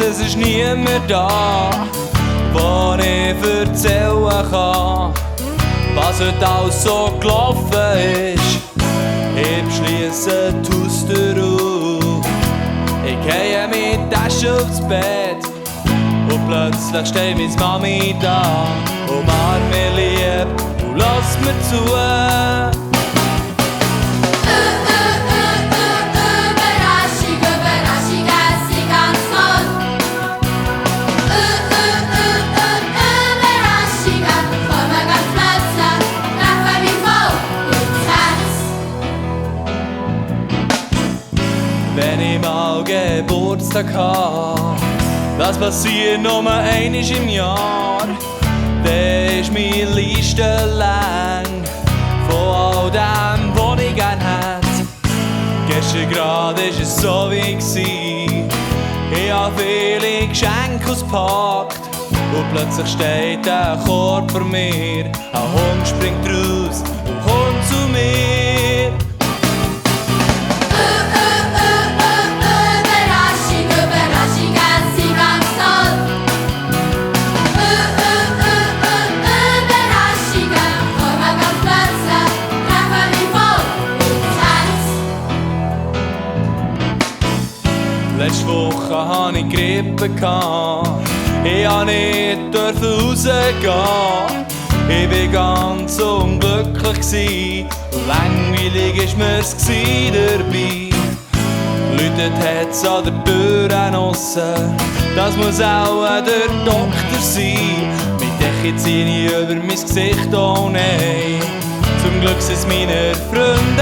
es ist niemand da, wo ich erzählen kann, was heute alles so gelaufen ist. Ich beschliesse die Haustür auf, ich gehe mit Tasche aufs Bett und plötzlich steht meine Mami da, umarm mich lieb und lass mir zu. Wenn ich mal Geburtstag hab, das passiert nur einmal im Jahr, dann ist meine Liste lang von all dem, was ich gern hätt. Gestern grad ist es so wie gsi, ich hab viele Geschenke ausgepackt und plötzlich steht ein Korb vor mir, ein Hund springt raus und kommt zu mir. Letzte Woche hatte ich Grippe, ich durfte nicht rausgehen. Ich war ganz unglücklich, langweilig war mir's dabei. Läutet hat's an der Tür draussen, das muss auch der Doktor sein. Mit Decke ziehe ich über mein Gesicht, oh nein, zum Glück waren es meine Freunde.